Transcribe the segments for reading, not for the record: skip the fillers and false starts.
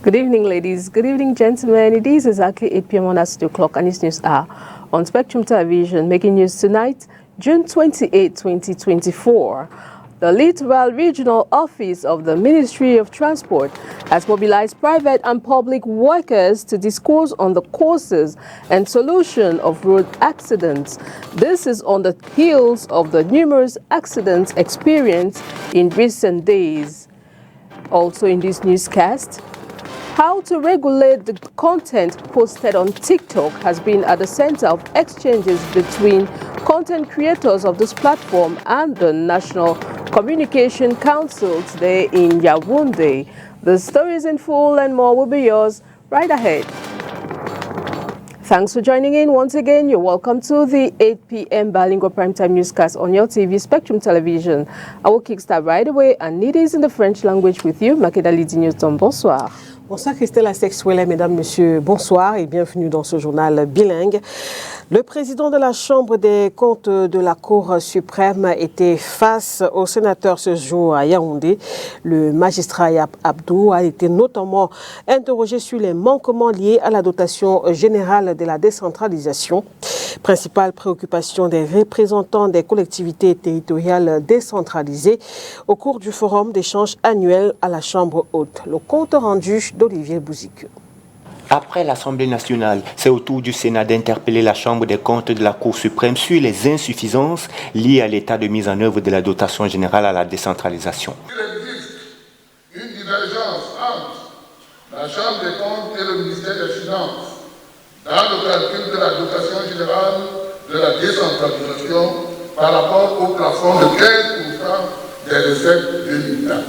Good evening, ladies. Good evening, gentlemen. It is exactly 8 p.m. on our studio clock, and it's News Hour on Spectrum Television. Making news tonight, June 28, 2024. The Littoral Regional Office of the Ministry of Transport has mobilized private and public workers to discourse on the causes and solution of road accidents. This is on the heels of the numerous accidents experienced in recent days. Also in this newscast, how to regulate the content posted on TikTok has been at the center of exchanges between content creators of this platform and the National Communication Council today in Yaoundé. The stories in full and more will be yours right ahead. Thanks for joining in. Once again, you're welcome to the 8 p.m. Bilingual Primetime Newscast on your TV, Spectrum Television. I will kickstart right away, and it is in the French language with you, Makeda Lydie Newton. Bonsoir. Bonsoir Christelle Assex-Ouellet, mesdames, messieurs, bonsoir et bienvenue dans ce journal bilingue. Le président de la Chambre des comptes de la Cour suprême était face au sénateur ce jour à Yaoundé. Le magistrat Yap Abdou a été notamment interrogé sur les manquements liés à la dotation générale de la décentralisation. Principale préoccupation des représentants des collectivités territoriales décentralisées au cours du forum d'échange annuel à la Chambre haute. Le compte rendu d'Olivier Bouzique. Après l'Assemblée nationale, c'est au tour du Sénat d'interpeller la Chambre des comptes de la Cour suprême sur les insuffisances liées à l'état de mise en œuvre de la dotation générale à la décentralisation. Il existe une divergence entre la Chambre des comptes et le ministère des Finances dans le calcul de la dotation générale de la décentralisation par rapport au plafond de 15% des recettes de l'État.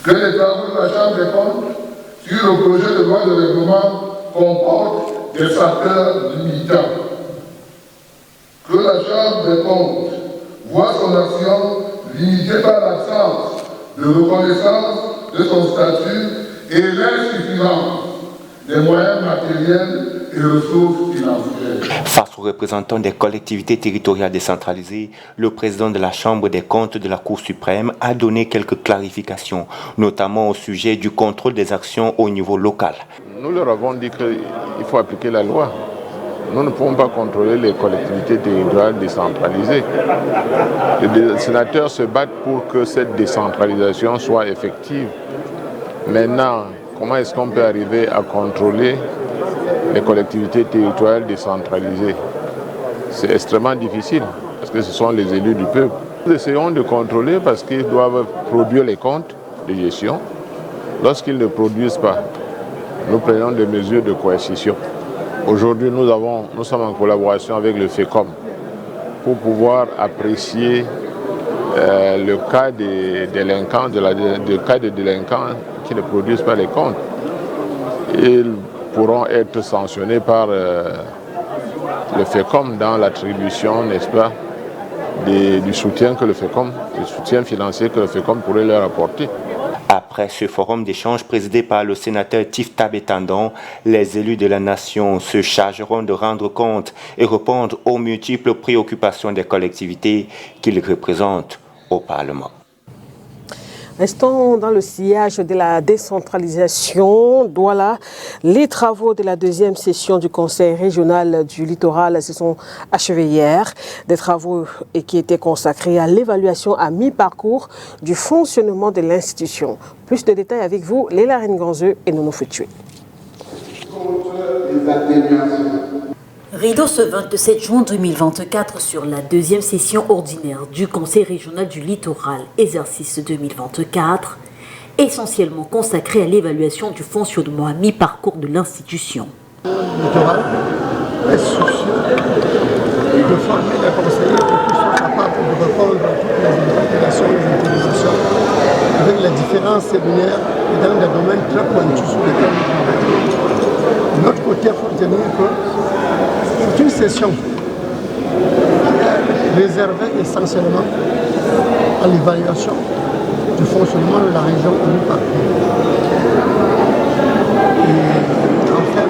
Que les travaux de la Chambre des comptes sur le projet de loi de règlement comportent des facteurs limitants. Que la Chambre des comptes voit son action limitée par l'absence de reconnaissance de son statut et l'insuffisance des moyens matériels et ressources financières. Face aux représentants des collectivités territoriales décentralisées, le président de la Chambre des comptes de la Cour suprême a donné quelques clarifications, notamment au sujet du contrôle des actions au niveau local. Nous leur avons dit qu'il faut appliquer la loi. Nous ne pouvons pas contrôler les collectivités territoriales décentralisées. Les sénateurs se battent pour que cette décentralisation soit effective. Maintenant, comment est-ce qu'on peut arriver à contrôler les collectivités territoriales décentralisées? C'est extrêmement difficile, parce que ce sont les élus du peuple. Nous essayons de contrôler parce qu'ils doivent produire les comptes de gestion. Lorsqu'ils ne produisent pas, nous prenons des mesures de coercition. Aujourd'hui, nous sommes en collaboration avec le FECOM pour pouvoir apprécier le cas des délinquants, qui ne produisent pas les comptes. Ils pourront être sanctionnés par le FECOM dans l'attribution, n'est-ce pas, du soutien que le FECOM, du soutien financier que le FECOM pourrait leur apporter. Après ce forum d'échange présidé par le sénateur Tifta Bétandon, les élus de la nation se chargeront de rendre compte et répondre aux multiples préoccupations des collectivités qu'ils représentent au Parlement. Restons dans le sillage de la décentralisation. Douala, les travaux de la deuxième session du Conseil régional du littoral se sont achevés hier. Des travaux qui étaient consacrés à l'évaluation à mi-parcours du fonctionnement de l'institution. Plus de détails avec vous, Léla Renganzeux et Nono Futué. Rideau ce 27 juin 2024 sur la deuxième session ordinaire du Conseil régional du littoral, exercice 2024, essentiellement consacré à l'évaluation du fonctionnement à mi-parcours de l'institution. Le littoral est soucieux de former les conseillers pour qu'ils soient capables de répondre à toutes les interpellations et les interrogations avec les différents séminaires et dans des domaines très pointus sur lesquels nous travaillons. De notre côté, il faut retenir que c'est une session réservée essentiellement à l'évaluation du fonctionnement de la région au mi-parcours. Et enfin,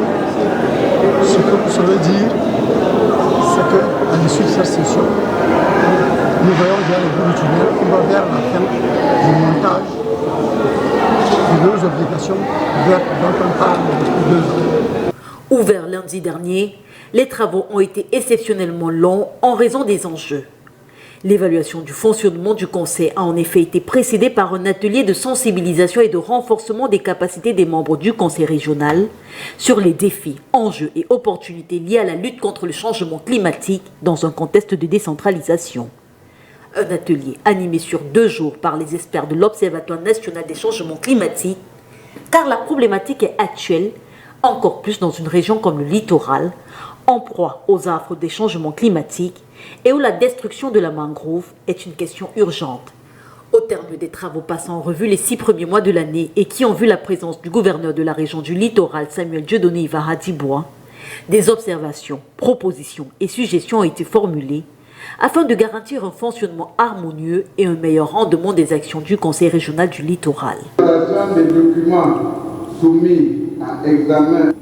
ce que vous saurez dire, c'est qu'à l'issue de cette session, nous voyons vers le bout du tunnel, on va vers la fin du montage du sérieuses obligations dont on parle depuis 2 ans. Ouvert lundi dernier, les travaux ont été exceptionnellement longs en raison des enjeux. L'évaluation du fonctionnement du Conseil a en effet été précédée par un atelier de sensibilisation et de renforcement des capacités des membres du Conseil régional sur les défis, enjeux et opportunités liés à la lutte contre le changement climatique dans un contexte de décentralisation. Un atelier animé sur 2 jours par les experts de l'Observatoire national des changements climatiques, car la problématique est actuelle, encore plus dans une région comme le littoral, en proie aux affres des changements climatiques et où la destruction de la mangrove est une question urgente. Au terme des travaux passant en revue les 6 premiers mois de l'année et qui ont vu la présence du gouverneur de la région du littoral, Samuel Dieudonné Ivara-Dibois, des observations, propositions et suggestions ont été formulées afin de garantir un fonctionnement harmonieux et un meilleur rendement des actions du Conseil régional du littoral. Des documents soumis à examen.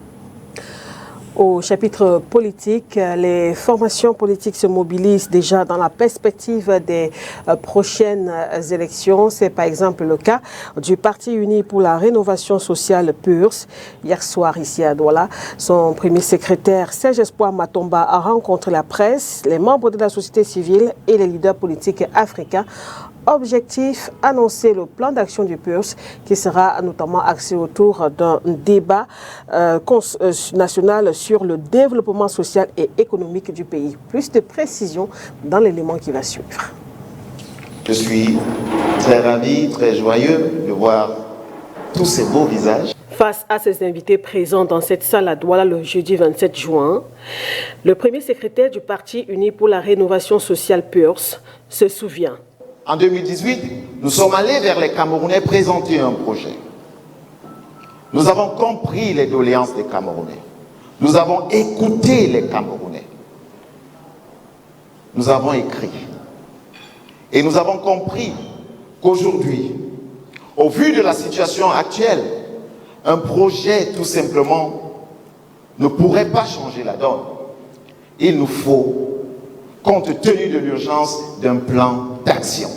Au chapitre politique, les formations politiques se mobilisent déjà dans la perspective des prochaines élections. C'est par exemple le cas du Parti uni pour la rénovation sociale PURS. Hier soir, ici à Douala, son premier secrétaire, Serge Espoir Matomba, a rencontré la presse, les membres de la société civile et les leaders politiques africains. Objectif, annoncer le plan d'action du PURS qui sera notamment axé autour d'un débat national sur le développement social et économique du pays. Plus de précisions dans l'élément qui va suivre. Je suis très ravi, très joyeux de voir tous ces beaux visages. Face à ses invités présents dans cette salle à Douala le jeudi 27 juin, le premier secrétaire du Parti uni pour la rénovation sociale PURS se souvient. En 2018, nous sommes allés vers les Camerounais présenter un projet. Nous avons compris les doléances des Camerounais. Nous avons écouté les Camerounais. Nous avons écrit. Et nous avons compris qu'aujourd'hui, au vu de la situation actuelle, un projet tout simplement ne pourrait pas changer la donne. Il nous faut, compte tenu de l'urgence, d'un plan d'action.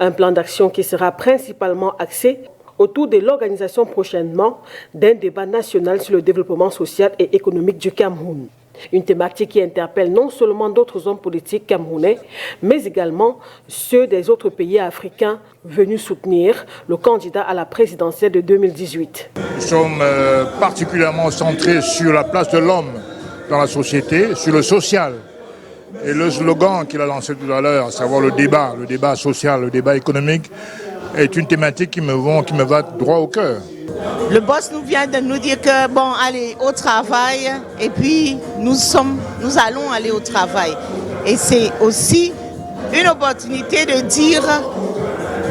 Un plan d'action qui sera principalement axé autour de l'organisation prochainement d'un débat national sur le développement social et économique du Cameroun. Une thématique qui interpelle non seulement d'autres hommes politiques camerounais, mais également ceux des autres pays africains venus soutenir le candidat à la présidentielle de 2018. Nous sommes particulièrement centrés sur la place de l'homme dans la société, sur le social. Et le slogan qu'il a lancé tout à l'heure, à savoir le débat social, le débat économique, est une thématique qui me va droit au cœur. Le boss nous vient de nous dire que, bon, allez au travail, et puis nous allons aller au travail. Et c'est aussi une opportunité de dire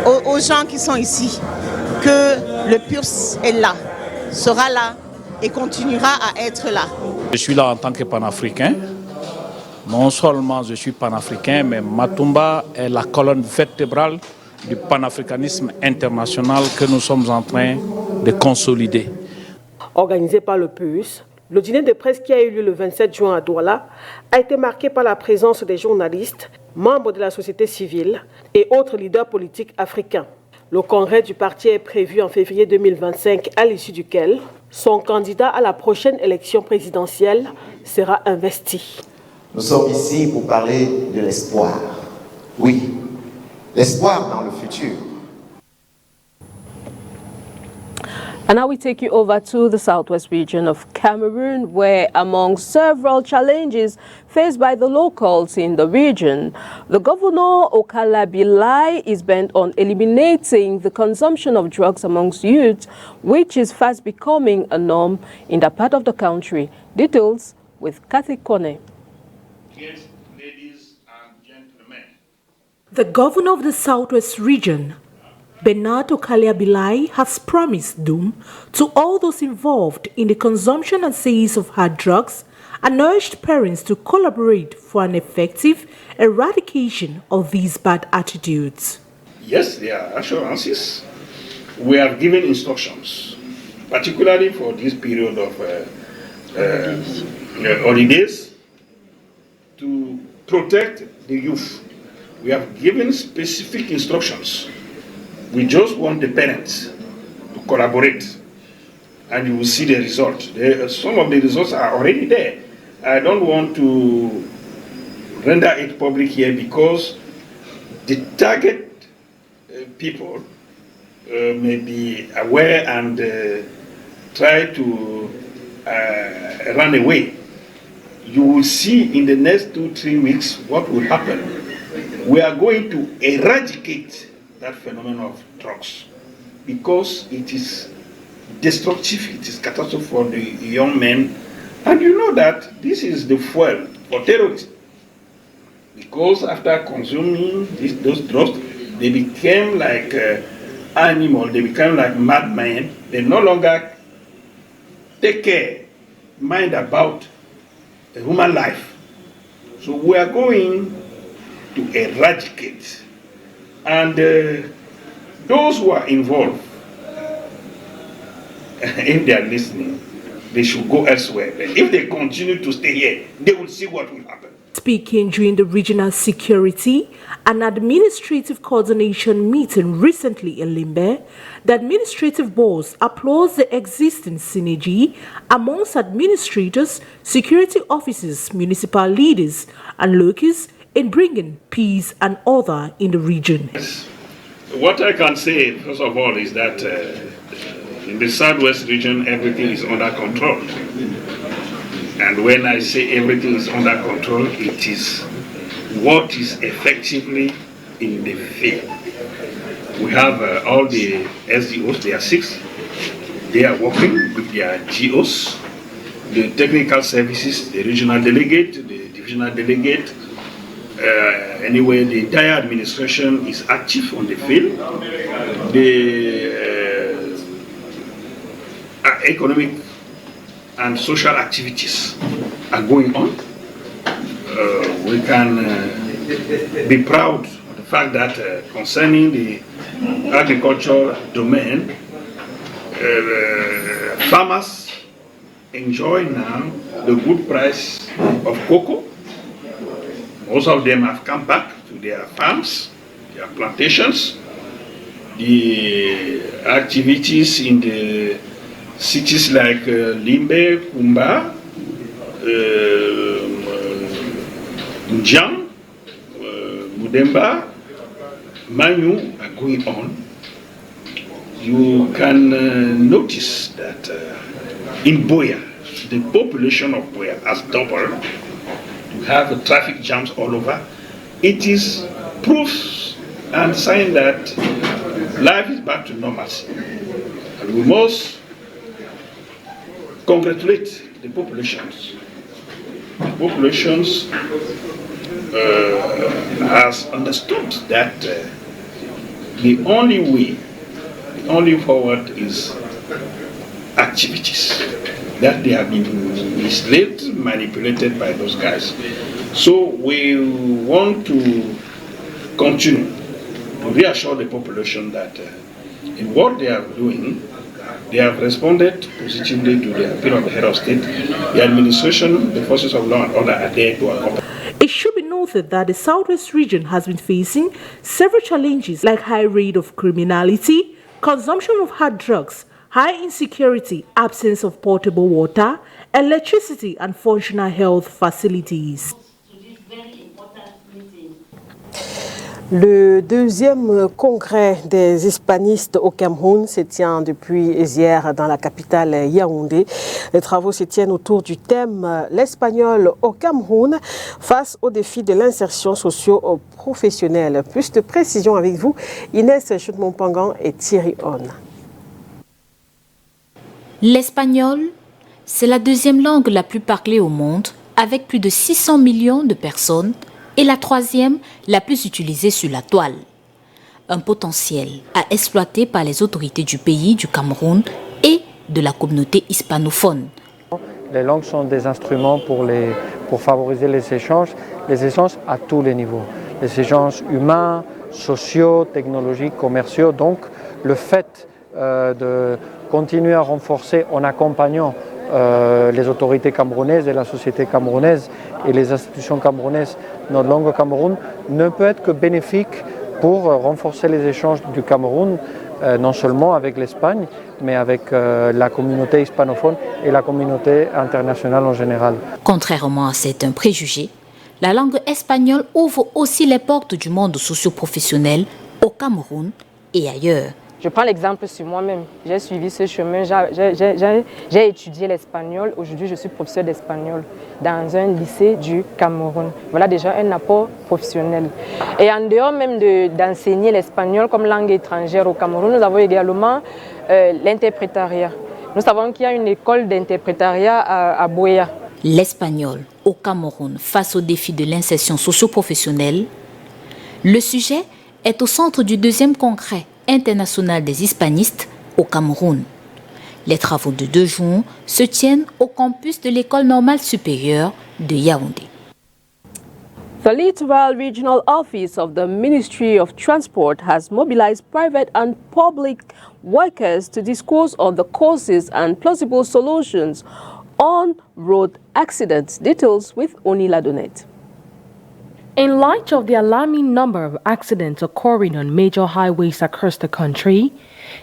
aux gens qui sont ici que le PURS est là, sera là et continuera à être là. Je suis là en tant que panafricain. Non seulement je suis panafricain, mais Matomba est la colonne vertébrale du panafricanisme international que nous sommes en train de consolider. Organisé par le PURS, le dîner de presse qui a eu lieu le 27 juin à Douala a été marqué par la présence des journalistes, membres de la société civile et autres leaders politiques africains. Le congrès du parti est prévu en février 2025, à l'issue duquel son candidat à la prochaine élection présidentielle sera investi. Nous sommes ici pour parler de l'espoir. Oui, l'espoir dans le futur. And now we take you over to the southwest region of Cameroon, where among several challenges faced by the locals in the region, the governor Okalabilai is bent on eliminating the consumption of drugs amongst youth, which is fast becoming a norm in that part of the country. Details with Kathy Kone. Yes, ladies and gentlemen. The governor of the southwest region, Bernard Okalabilai, has promised doom to all those involved in the consumption and sales of hard drugs and urged parents to collaborate for an effective eradication of these bad attitudes. Yes, there are assurances. We have given instructions, particularly for this period of holidays, to protect the youth. We have given specific instructions. We just want the parents collaborate, and you will see the result. Some of the results are already there. I don't want to render it public here because the target people may be aware and try to run away. You will see in the next 2-3 weeks what will happen. We are going to eradicate that phenomenon of drugs because it is destructive, it is catastrophic for the young men. And you know that this is the fuel for terrorists. Because after consuming those drugs, they became like animals, they become like madmen. They no longer take mind about the human life. So we are going to eradicate. And those who are involved, if they are listening, they should go elsewhere. But if they continue to stay here, they will see what will happen. Speaking during the Regional Security and Administrative Coordination meeting recently in Limbe, the administrative boss applauds the existing synergy amongst administrators, security officers, municipal leaders, and locals in bringing peace and order in the region. What I can say, first of all, is that in the Southwest region, everything is under control. And when I say everything is under control, it is what is effectively in the field. We have all the SDOs, there are 6. They are working with their GOs, the technical services, the regional delegate, the divisional delegate. Anyway, the entire administration is active on the field. The economic and social activities are going on. We can be proud of the fact that concerning the agricultural domain, farmers enjoy now the good price of cocoa. Most of them have come back to their farms, their plantations. The activities in the cities like Limbe, Kumba, Njang, Mudemba, Manyu are going on. You can notice that in Buea, the population of Buea has doubled. We have traffic jams all over. It is proof and sign that life is back to normalcy. And we must congratulate the populations. The populations has understood that the only way, the only forward is activities, that they have been misled, manipulated by those guys. So we want to continue to reassure the population that in what they are doing, they have responded positively to the appeal of the head of state. The administration, the forces of law and order are there to accompany. It should be noted that the Southwest region has been facing several challenges like high rate of criminality, consumption of hard drugs, high insecurity, absence of potable water, electricity and functional health facilities. Le deuxième congrès des hispanistes au Cameroun se tient depuis hier dans la capitale Yaoundé. Les travaux se tiennent autour du thème « L'espagnol au Cameroun face aux défis de l'insertion socio-professionnelle ». Plus de précisions avec vous, Inès Choudmont-Pangan et Thierry On. L'espagnol, c'est la deuxième langue la plus parlée au monde, avec plus de 600 millions de personnes, et la troisième, la plus utilisée sur la toile. Un potentiel à exploiter par les autorités du pays, du Cameroun et de la communauté hispanophone. Les langues sont des instruments pour favoriser les échanges à tous les niveaux. Les échanges humains, sociaux, technologiques, commerciaux. Donc le fait de continuer à renforcer en accompagnant les autorités camerounaises et la société camerounaise et les institutions camerounaises, notre langue au Cameroun, ne peut être que bénéfique pour renforcer les échanges du Cameroun non seulement avec l'Espagne, mais avec la communauté hispanophone et la communauté internationale en général. Contrairement à certains préjugés, la langue espagnole ouvre aussi les portes du monde socio-professionnel au Cameroun et ailleurs. Je prends l'exemple sur moi-même. J'ai suivi ce chemin, j'ai étudié l'espagnol. Aujourd'hui, je suis professeur d'espagnol dans un lycée du Cameroun. Voilà déjà un apport professionnel. Et en dehors même d'enseigner l'espagnol comme langue étrangère au Cameroun, nous avons également l'interprétariat. Nous savons qu'il y a une école d'interprétariat à Buea. L'espagnol au Cameroun face au défi de l'insertion socio-professionnelle. Le sujet est au centre du 2e congrès international des hispanistes au Cameroun. Les travaux de 2 jours se tiennent au campus de l'École normale supérieure de Yaoundé. The Littoral Regional Office of the Ministry of Transport has mobilized private and public workers to discourse on the causes and plausible solutions on road accidents. Details with Oni Ladonet. In light of the alarming number of accidents occurring on major highways across the country,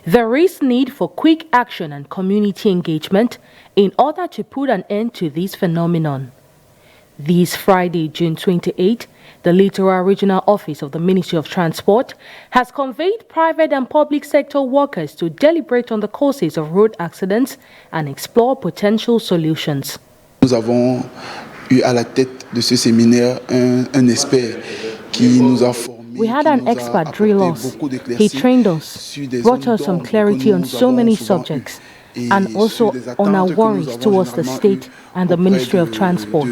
there is need for quick action and community engagement in order to put an end to this phenomenon. This Friday, June 28, the Littoral Regional Office of the Ministry of Transport has convened private and public sector workers to deliberate on the causes of road accidents and explore potential solutions. Nous avons eu à la tête de ce séminaire un expert qui nous a formés. We had an expert drill us. He trained us, brought us some clarity on so many subjects, and also on our worries towards the state and the Ministry of Transport.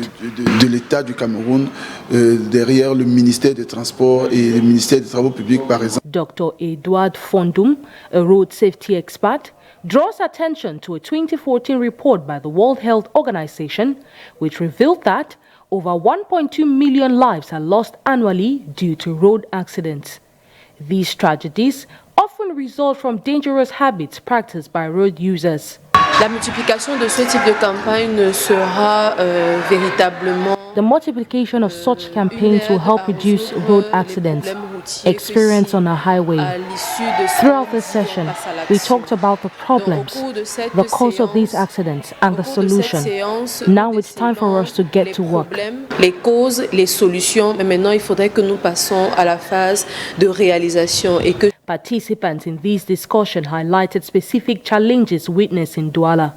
De l'État du Cameroun, derrière le ministère des Transports et le ministère des Travaux publics, par exemple. Dr. Edouard Fondum, a road safety expert, draws attention to a 2014 report by the World Health Organization, which revealed that over 1.2 million lives are lost annually due to road accidents. These tragedies often result from dangerous habits practiced by road users. La multiplication de ce type de campagne sera véritablement The multiplication of such campaigns will help reduce road accidents experienced on our highway. Throughout this session, we talked about the problems, the cause of these accidents, and the solution. Now it's time for us to get to work. Les causes, les solutions, mais maintenant il faudrait que nous passions à la phase de réalisation et que Participants in this discussion highlighted specific challenges witnessed in Douala.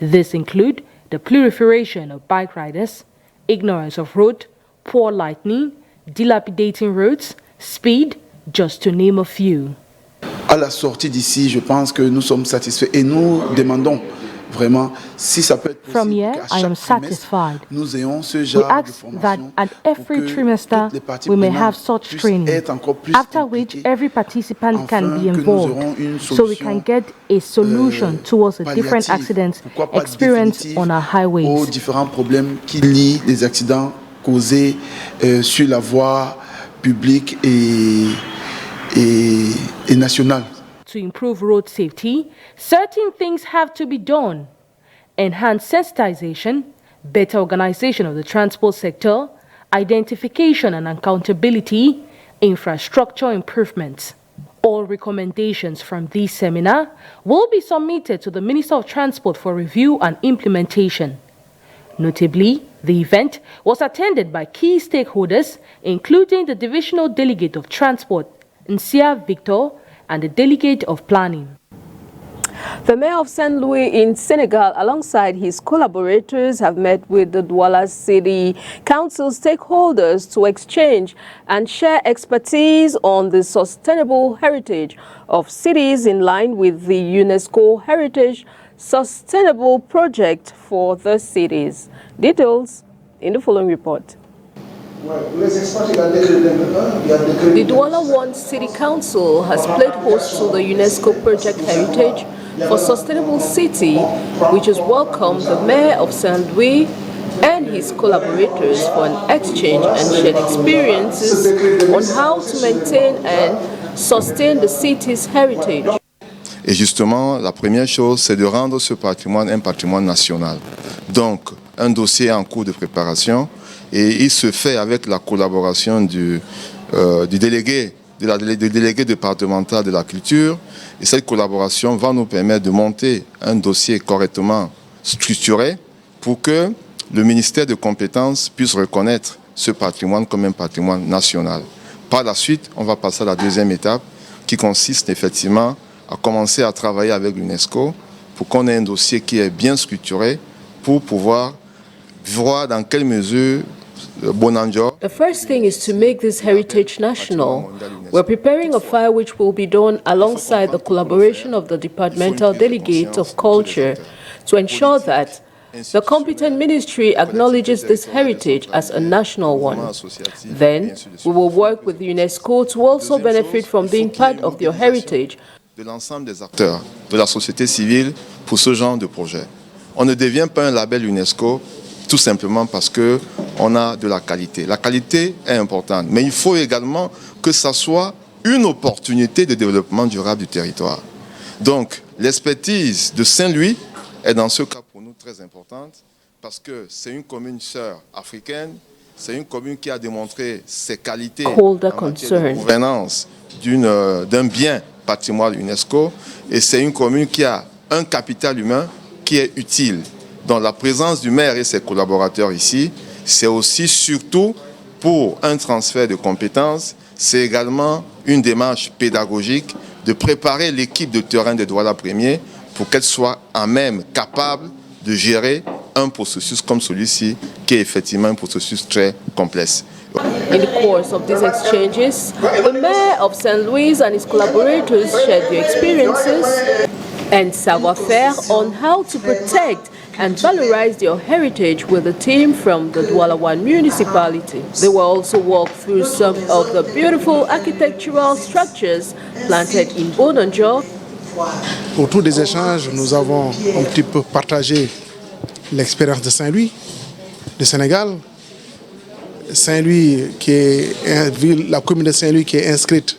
These include the proliferation of bike riders, ignorance of road, poor lighting, dilapidating roads, speed, just to name a few. À la sortie d'ici, je pense que nous sommes satisfaits et nous demandons vraiment si ça peut être possible. From here, I am satisfied. Nous ayons ce We genre de ask that formation at every trimester we may have such training, after which every participant can be involved, so we can get a solution towards the different accidents experienced on our highways. Aux différents problèmes qui lient les accidents causés sur la voie publique et nationale. To improve road safety, certain things have to be done. Enhanced sensitization, better organization of the transport sector, identification and accountability, infrastructure improvements. All recommendations from this seminar will be submitted to the Minister of Transport for review and implementation. Notably, the event was attended by key stakeholders, including the Divisional Delegate of Transport, Nsia Victor, and the Delegate of Planning. The Mayor of St. Louis in Senegal, alongside his collaborators, have met with the Douala City Council stakeholders to exchange and share expertise on the sustainable heritage of cities in line with the UNESCO Heritage Sustainable Project for the cities. Details in the following report. The Douala One City Council has played host to the UNESCO Project Heritage for Sustainable City, which has welcomed the Mayor of St. Louis and his collaborators for an exchange and shared experiences on how to maintain and sustain the city's heritage. Et justement, la première chose, c'est de rendre ce patrimoine un patrimoine national. Donc, un dossier en cours de préparation. Et il se fait avec la collaboration du délégué de délégué départemental de la culture. Et cette collaboration va nous permettre de monter un dossier correctement structuré pour que le ministère de compétences puisse reconnaître ce patrimoine comme un patrimoine national. Par la suite, on va passer à la deuxième étape qui consiste effectivement à commencer à travailler avec l'UNESCO pour qu'on ait un dossier qui est bien structuré pour pouvoir voir dans quelle mesure Bonanjo. The first thing is to make this heritage national. We're preparing a file which will be done alongside the collaboration of the departmental delegates of culture to ensure that the competent ministry acknowledges this heritage as a national one. Then, we will work with UNESCO to also benefit from being part of their heritage. De l'ensemble des acteurs de la société civile pour ce genre de projet. On ne devient pas un label UNESCO tout simplement parce qu'on a de la qualité. La qualité est importante, mais il faut également que ça soit une opportunité de développement durable du territoire. Donc, l'expertise de Saint-Louis est dans ce cas pour nous très importante parce que c'est une commune sœur africaine, c'est une commune qui a démontré ses qualités en matière de gouvernance d'un bien patrimoine UNESCO et c'est une commune qui a un capital humain qui est utile. Donc la présence du maire et ses collaborateurs ici, c'est aussi surtout pour un transfert de compétences, c'est également une démarche pédagogique de préparer l'équipe de terrain de Douala Premier pour qu'elle soit à même capable de gérer un processus comme celui-ci, qui est effectivement un processus très complexe. In the course of these exchanges, the mayor of St. Louis and his collaborators shared their experiences and savoir-faire on how to protect and valorize their heritage with a team from the Douala One municipality. They will also walk through some of the beautiful architectural structures planted in Bonanjo. Autour des échanges, nous avons un petit peu partagé l'expérience de Saint-Louis, du Sénégal. Saint-Louis, qui est la commune de Saint-Louis qui est inscrite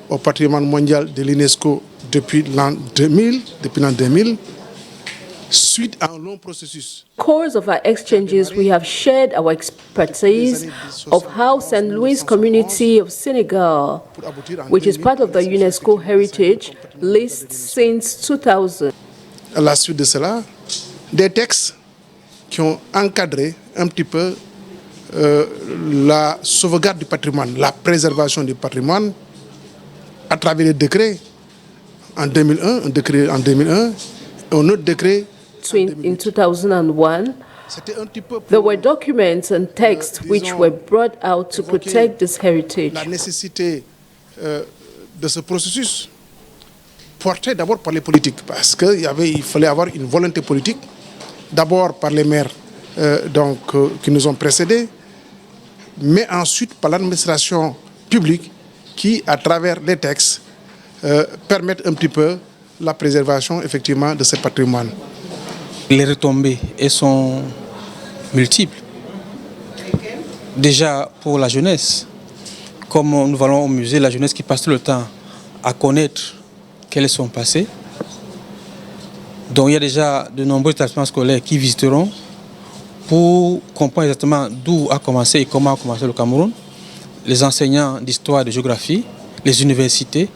au patrimoine mondial de l'UNESCO depuis l'an 2000, suite à un long processus. In the course of our exchanges, we have shared our expertise of how St. Louis community of Senegal, which is part of the UNESCO Heritage List since 2000. À la suite de cela, des textes qui ont encadré un petit peu la sauvegarde du patrimoine, la préservation du patrimoine à travers les décrets en 2001, un décret en 2001 et un autre décret in 2001. There were documents and texts which were brought out to protect this heritage. La nécessité de ce processus portée d'abord par les politiques, parce qu'il fallait avoir une volonté politique, d'abord par les maires qui nous ont précédés, mais ensuite par l'administration publique qui, à travers les textes, permettent un petit peu la préservation effectivement de ce patrimoine. Les retombées sont multiples. Déjà pour la jeunesse, comme nous allons au musée, la jeunesse qui passe tout le temps à connaître quel est son passé. Donc il y a déjà de nombreux établissements scolaires qui visiteront pour comprendre exactement d'où a commencé et comment a commencé le Cameroun. Les enseignants d'histoire et de géographie, les universités.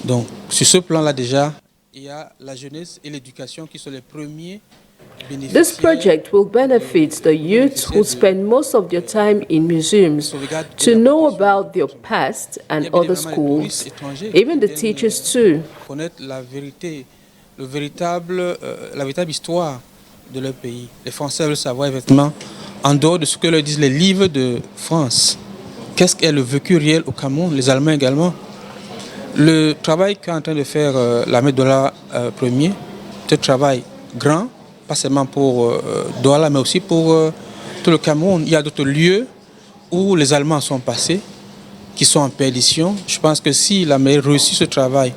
Donc sur ce plan-là déjà, il y a la jeunesse et l'éducation qui sont les premiers. This project will benefit the youth who spend most of their time in museums to know about their past and other schools, even the teachers too. Connaître la véritable histoire de leur pays. Les Français veulent savoir effectivement, en dehors de ce que leur disent les livres de France, qu'est-ce qu'est le vécu réel au Cameroun, les Allemands également. Le travail qu'est en train de faire la maire Douala Premier, c'est un travail grand, pas seulement pour Douala, mais aussi pour tout le Cameroun. Il y a d'autres lieux où les Allemands sont passés, qui sont en perdition. Je pense que si la mairie réussit ce travail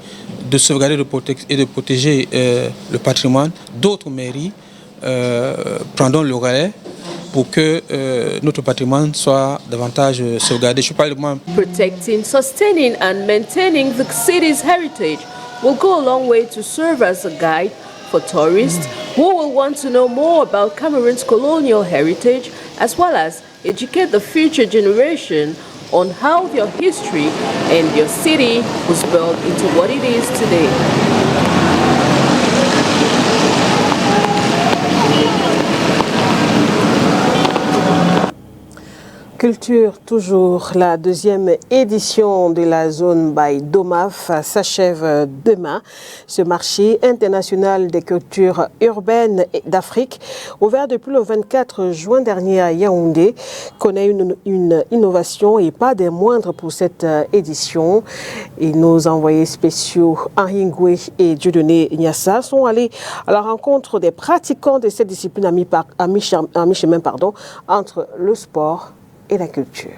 de sauvegarder et de protéger le patrimoine, d'autres mairies prendront le relais pour que notre patrimoine soit davantage sauvegardé. Je parle de moi. Protecting, sustaining and maintaining the city's heritage will go a long way to serve as a guide for tourists who will want to know more about Cameroon's colonial heritage, as well as educate the future generation on how your history and your city was built into what it is today. Culture, toujours, la deuxième édition de la zone by DOMAF s'achève demain. Ce marché international des cultures urbaines d'Afrique, ouvert depuis le 24 juin dernier à Yaoundé, connaît une innovation et pas des moindres pour cette édition. Et nos envoyés spéciaux Henri Ngoué et Dieudonné Nyassa sont allés à la rencontre des pratiquants de cette discipline à mi-chemin entre le sport et la culture.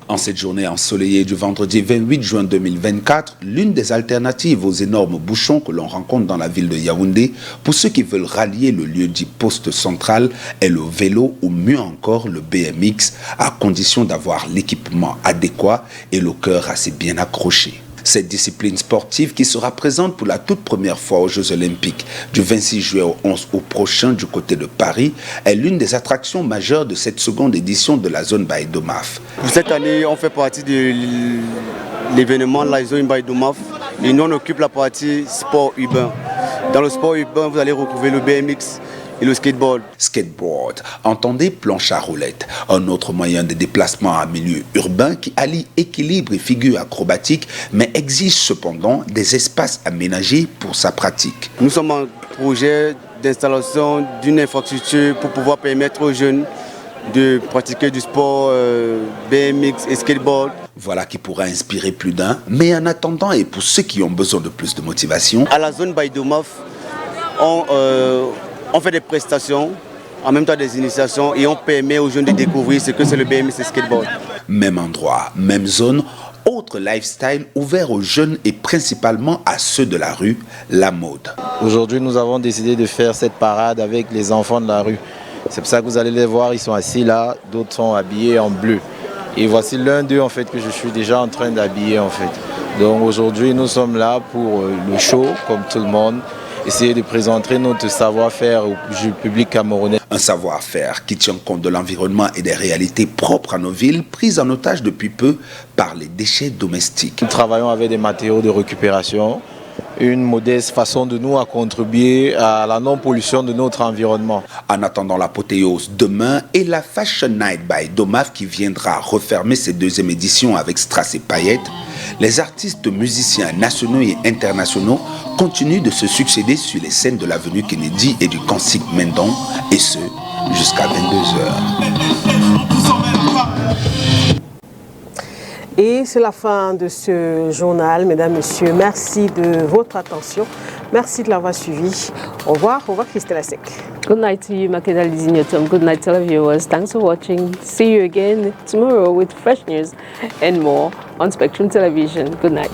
En cette journée ensoleillée du vendredi 28 juin 2024, l'une des alternatives aux énormes bouchons que l'on rencontre dans la ville de Yaoundé, pour ceux qui veulent rallier le lieu dit poste central, est le vélo ou mieux encore le BMX, à condition d'avoir l'équipement adéquat et le cœur assez bien accroché. Cette discipline sportive qui sera présente pour la toute première fois aux Jeux Olympiques du 26 juillet au 11 août prochain du côté de Paris est l'une des attractions majeures de cette seconde édition de la zone by DOMAF. Pour cette année, on fait partie de l'événement de la zone by DOMAF et nous on occupe la partie sport urbain. Dans le sport urbain, vous allez retrouver le BMX et le skateboard. Skateboard, entendez planche à roulettes, un autre moyen de déplacement en milieu urbain qui allie équilibre et figure acrobatique, mais exige cependant des espaces aménagés pour sa pratique. Nous sommes en projet d'installation d'une infrastructure pour pouvoir permettre aux jeunes de pratiquer du sport BMX et skateboard. Voilà qui pourra inspirer plus d'un, mais en attendant et pour ceux qui ont besoin de plus de motivation, à la zone by DOMAF, on fait des prestations, en même temps des initiations et on permet aux jeunes de découvrir ce que c'est le BMX et le skateboard. Même endroit, même zone, autre lifestyle ouvert aux jeunes et principalement à ceux de la rue, la mode. Aujourd'hui, nous avons décidé de faire cette parade avec les enfants de la rue. C'est pour ça que vous allez les voir, ils sont assis là, d'autres sont habillés en bleu. Et voici l'un d'eux en fait que je suis déjà en train d'habiller en fait. Donc aujourd'hui, nous sommes là pour le show, comme tout le monde. Essayer de présenter notre savoir-faire au public camerounais. Un savoir-faire qui tient compte de l'environnement et des réalités propres à nos villes, prises en otage depuis peu par les déchets domestiques. Nous travaillons avec des matériaux de récupération, une modeste façon de nous à contribuer à la non-pollution de notre environnement. En attendant l'apothéose demain et la Fashion Night by DOMAF qui viendra refermer cette deuxième édition avec strass et paillettes, les artistes musiciens nationaux et internationaux continuent de se succéder sur les scènes de l'avenue Kennedy et du Kansik Mendon, et ce, jusqu'à 22h. Et c'est la fin de ce journal, mesdames, messieurs. Merci de votre attention. Merci de l'avoir suivi. Au revoir Christelle Asek. Good night to you, Makeda Lizinyotum. Good night, televiewers. Thanks for watching. See you again tomorrow with fresh news and more on Spectrum Television. Good night.